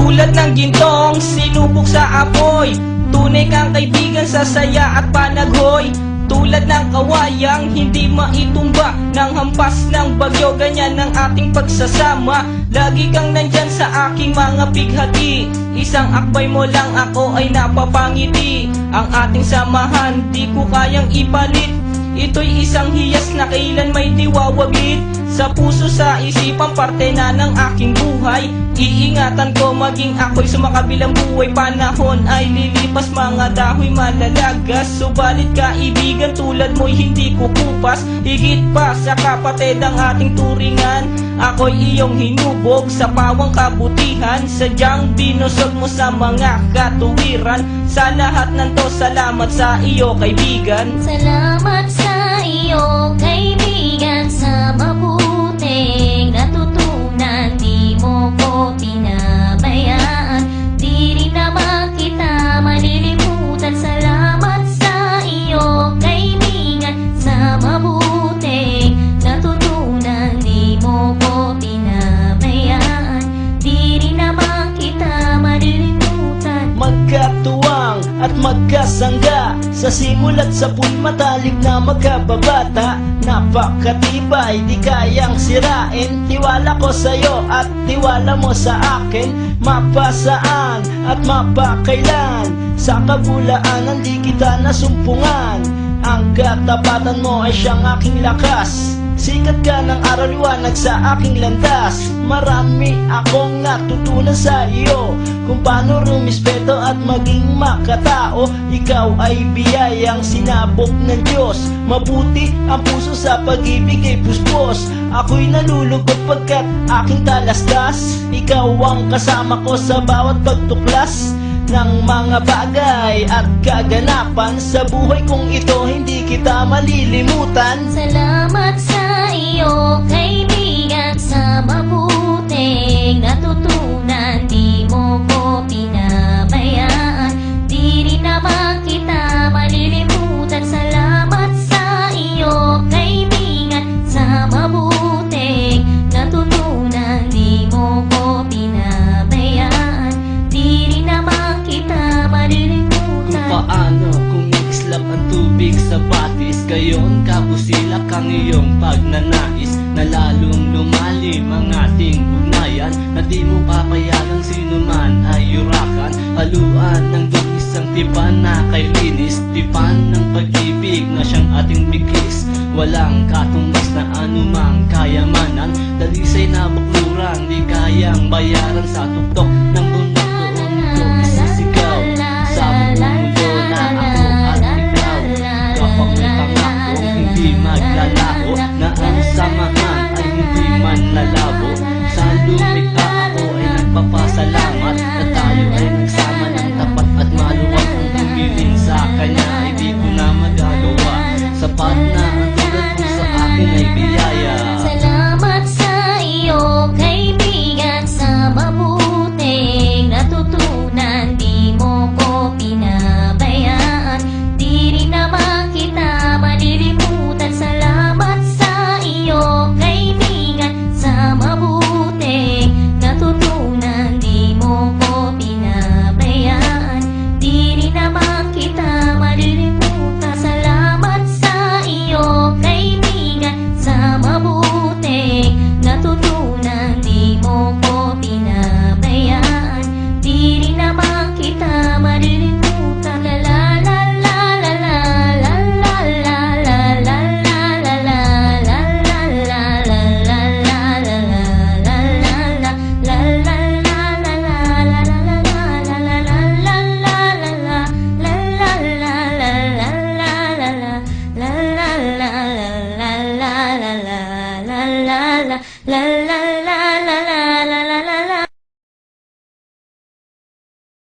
Tulad ng gintong sinubok sa apoy, tunay kang kaibigan sa saya at panaghoy. Tulad ng kawayang hindi maitumba ng hampas ng bagyo, ganyan ang ating pagsasama. Lagi kang nandyan sa aking mga bighati, isang akbay mo lang ako ay napapangiti. Ang ating samahan di ko kayang ipalit, ito'y isang hiyas na kailan may diwawaglit. Sa puso, sa isipan, parte na ng aking buhay. Iingatan ko maging ako'y sumakabilang buhay. Panahon ay lilipas, mga dahoy malalagas, subalit kaibigan tulad mo'y hindi kukupas. Higit pa sa kapatid ang ating turingan, ako'y iyong hinubog sa pawang kabutihan. Sadyang binusog mo sa mga katuwiran. Sa lahat ng to, salamat sa iyo kaibigan. Salamat sa iyo kaibigan, sa mabuting natutunan. Di mo ko pinabayaan, di rin naman kita malilimutan. Salamat sa iyo kaibigan, sa mabuting natutunan. Di mo ko pinabayaan, di rin naman kita malilimutan. Magkatuwang at magkasangga, sa simula't sa matalik na magkababata. Napakatibay, di kayang sirain. Tiwala ko sa'yo at tiwala mo sa akin. Mapasaan at mapakailan, sa kabulaanan di kita nasumpungan. Ang katapatan mo ay siyang aking lakas. Sikat ka ng araw, liwanag sa aking landas. Marami akong natutunan sa iyo, kung paano rumispeto at maging makatao. Ikaw ay biyayang sinabok ng Diyos. Mabuti ang puso sa pag-ibig ay puspos. Ako'y nalulugod pagkat aking talastas. Ikaw ang kasama ko sa bawat pagtuklas ng mga bagay at kaganapan. Sa buhay kong ito hindi kita malilimutan. Salamat sa iyo kaibigan, sa mabuting natutunan. Di mo ko pinabayaan, di rin naman kita malilimutan. Salamat sa iyo kaibigan, sa mabuting natutunan. Di mo ko pinabayaan, di rin naman kita malilimutan. Kung paano kumikislap ang tubig sa batis, gayon kabusilak ang iyong pagnanais, na lalong lumalim ang ating ugnayan, na di mo papayagang sino man ay yurakan. Haluan ng isang tipan na kay linis, tipan ng pag-ibig na siyang ating bigkis. Walang katumbas na anumang kayamanan, dalisay na bakluran, di kayang bayaran. Sa tuktok ng bundok doon ko isisigaw, sa mundo na ako at ikaw. Kapag may pangakong hindi maglalaho, na ang samahan ay hindi man lalabo. Sa lumikha ako ay nagpapasalamat, na tayo ay nagsama ng tapat at maluwag. Ang humiling sa kanya ay di ko na magagawa. Sapat na ang tulad mo sa akin ay biyaya. Salamat sa iyo kaibigan, sa mabuting natutunan. Di mo ko pinabayaan, di rin naman kita malilimutan. Salamat sa iyo kaibigan, sa mabuting natutunan. Di mo ko pinabayaan, di rin naman kita malilimutan. Salamat sa iyo kaibigan, sa mabuting natutunan. Di mo ko pinabayaan, di rin naman kita malilimutan. La la la la la la la la la la la la la la la